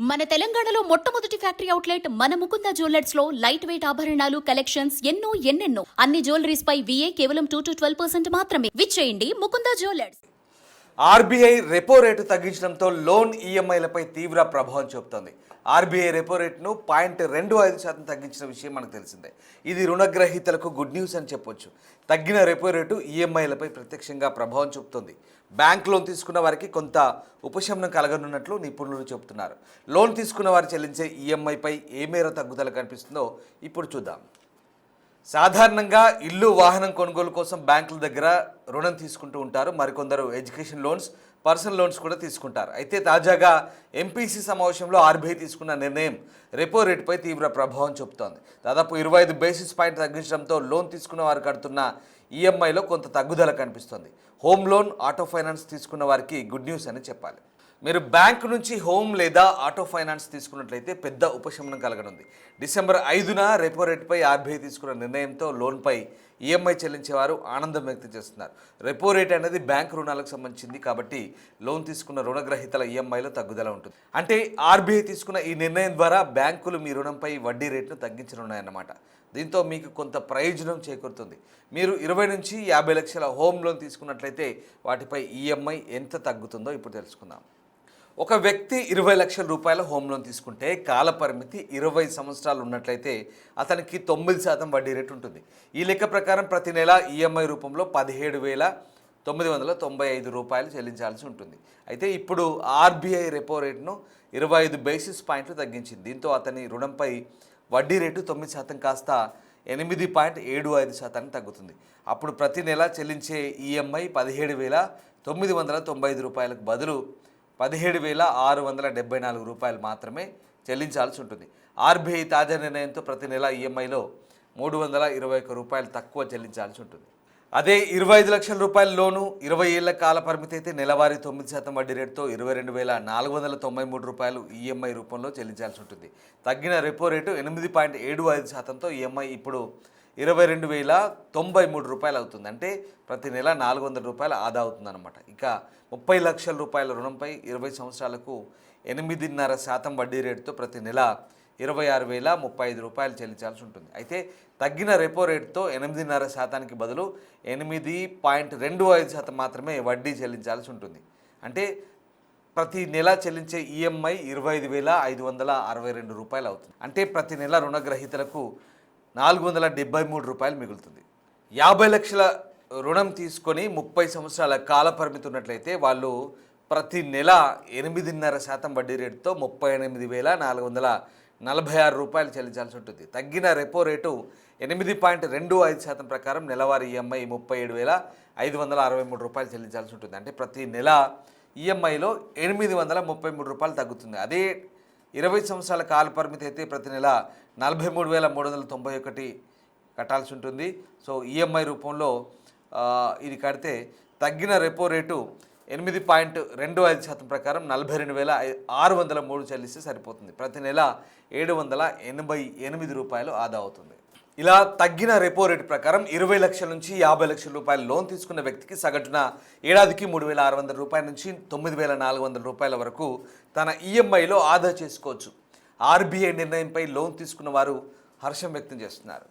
మన తెలంగాణలో మొట్టమొదటి ఫ్యాక్టరీ అవుట్లెట్ మన ముకుంద జ్యువెలర్స్ లో లైట్ వెయిట్ ఆభరణాలు కలెక్షన్స్ ఎన్నెన్నో అన్ని జ్యువెలరీస్ పై VA కేవలం 2 to 12% మాత్రమే. విచ్చేయండి Mukunda jewellers. RBI repo rate తగ్గించడంతో లోన్ ఈఎంఐలపై తీవ్ర ప్రభావం చూపుతోంది. ఆర్బీఐ రెపో రేటును 0.25% తగ్గించిన విషయం మనకు తెలిసిందే. ఇది రుణగ్రహీతలకు గుడ్ న్యూస్ అని చెప్పొచ్చు. తగ్గిన రెపో రేటు ఈఎంఐలపై ప్రత్యక్షంగా ప్రభావం చూపుతోంది. బ్యాంక్ లోన్ తీసుకున్న వారికి కొంత ఉపశమనం కలగనున్నట్లు నిపుణులు చెబుతున్నారు. లోన్ తీసుకున్న వారు చెల్లించే ఈఎంఐపై ఏ మేర తగ్గుదల కనిపిస్తుందో ఇప్పుడు చూద్దాం. సాధారణంగా ఇల్లు వాహనం కొనుగోలు కోసం బ్యాంకుల దగ్గర రుణం తీసుకుంటూ ఉంటారు. మరికొందరు ఎడ్యుకేషన్ లోన్స్, పర్సనల్ లోన్స్ కూడా తీసుకుంటారు. అయితే తాజాగా ఎంపీసీ సమావేశంలో ఆర్బీఐ తీసుకున్న నిర్ణయం రెపో రేటుపై తీవ్ర ప్రభావం చూపుతోంది. దాదాపు 25 బేసిస్ పాయింట్ తగ్గించడంతో లోన్ తీసుకున్న వారు కడుతున్న ఈఎంఐలో కొంత తగ్గుదల కనిపిస్తోంది. హోమ్ లోన్, ఆటో ఫైనాన్స్ తీసుకున్న వారికి గుడ్ న్యూస్ అని చెప్పాలి. మీరు బ్యాంకు నుంచి హోమ్ లేదా ఆటో ఫైనాన్స్ తీసుకున్నట్లయితే పెద్ద ఉపశమనం కలగనుంది. డిసెంబర్ 5న రెపో రేటుపై ఆర్బీఐ తీసుకున్న నిర్ణయంతో లోన్పై ఈఎంఐ చెల్లించేవారు ఆనందం వ్యక్తం చేస్తున్నారు. రెపో రేట్ అనేది బ్యాంకు రుణాలకు సంబంధించింది కాబట్టి లోన్ తీసుకున్న రుణగ్రహీతల ఈఎంఐలో తగ్గుదల ఉంటుంది. అంటే ఆర్బీఐ తీసుకున్న ఈ నిర్ణయం ద్వారా బ్యాంకులు మీ రుణంపై వడ్డీ రేటును తగ్గించనున్నాయన్నమాట. దీంతో మీకు కొంత ప్రయోజనం చేకూరుతుంది. మీరు 20 నుంచి 50 లక్షల హోమ్ లోన్ తీసుకున్నట్లయితే వాటిపై ఈఎంఐ ఎంత తగ్గుతుందో ఇప్పుడు తెలుసుకుందాం. ఒక వ్యక్తి 20 లక్షల రూపాయల హోమ్ లోన్ తీసుకుంటే కాల పరిమితి 20 సంవత్సరాలు ఉన్నట్లయితే అతనికి 9% వడ్డీ రేటు ఉంటుంది. ఈ లెక్క ప్రకారం ప్రతి నెల ఈఎంఐ రూపంలో 17,995 రూపాయలు చెల్లించాల్సి ఉంటుంది. అయితే ఇప్పుడు ఆర్బీఐ రెపో రేటును 25 బేసిస్ పాయింట్లు తగ్గించింది. దీంతో అతని రుణంపై వడ్డీ రేటు 9% కాస్త 8.75% తగ్గుతుంది. అప్పుడు ప్రతి నెల చెల్లించే ఈఎంఐ 17,995 రూపాయలకు బదులు 17,674 రూపాయలు మాత్రమే చెల్లించాల్సి ఉంటుంది. ఆర్బీఐ తాజా నిర్ణయంతో ప్రతి నెల ఈఎంఐలో 321 రూపాయలు తక్కువ చెల్లించాల్సి ఉంటుంది. అదే 25 లక్షల రూపాయల లోను 20 ఏళ్ల కాల పరిమితి అయితే నెలవారీ 9% వడ్డీ రేటుతో 22,493 రూపాయలు ఈఎంఐ రూపంలో చెల్లించాల్సి ఉంటుంది. తగ్గిన రెపో రేటు 8.75%తో ఈఎంఐ ఇప్పుడు 22,093 రూపాయలు అవుతుంది. అంటే ప్రతి నెల 400 రూపాయలు ఆదా అవుతుందన్నమాట. ఇక 30 లక్షల రూపాయల రుణంపై 20 సంవత్సరాలకు 8.5% వడ్డీ రేటుతో ప్రతి నెల 26,035 రూపాయలు చెల్లించాల్సి ఉంటుంది. అయితే తగ్గిన రెపో రేటుతో 8.5%కి బదులు 8.25% మాత్రమే వడ్డీ చెల్లించాల్సి ఉంటుంది. అంటే ప్రతి నెల చెల్లించే ఈఎంఐ 25,562 రూపాయలు అవుతుంది. అంటే ప్రతి నెల రుణగ్రహీతలకు 473 రూపాయలు మిగులుతుంది. 50 లక్షల రుణం తీసుకొని 30 సంవత్సరాల కాల పరిమితి ఉన్నట్లయితే వాళ్ళు ప్రతి నెల 8.5% వడ్డీ రేటుతో 38,446 రూపాయలు చెల్లించాల్సి ఉంటుంది. తగ్గిన రెపో రేటు 8.25% ప్రకారం నెలవారీ ఈఎంఐ 37,563 రూపాయలు చెల్లించాల్సి ఉంటుంది. అంటే ప్రతి నెల ఈఎంఐలో 833 రూపాయలు తగ్గుతుంది. అదే 20 సంవత్సరాల కాల పరిమితి అయితే ప్రతి నెల 43,391 కట్టాల్సి ఉంటుంది. సో ఈఎంఐ రూపంలో ఇది కడితే తగ్గిన రెపో రేటు 8.25% ప్రకారం 42,603 చెల్లిస్తే సరిపోతుంది. ప్రతి నెల 788 రూపాయలు ఆదా అవుతుంది. ఇలా తగ్గిన రెపో రేటు ప్రకారం 20 లక్షల నుంచి 50 లక్షల రూపాయల లోన్ తీసుకున్న వ్యక్తికి సగటున ఏడాదికి 3,600 రూపాయల నుంచి 9,400 రూపాయల వరకు తన ఈఎంఐలో ఆదా చేసుకోవచ్చు. ఆర్బీఐ నిర్ణయంపై లోన్ తీసుకున్న వారు హర్షం వ్యక్తం చేస్తున్నారు.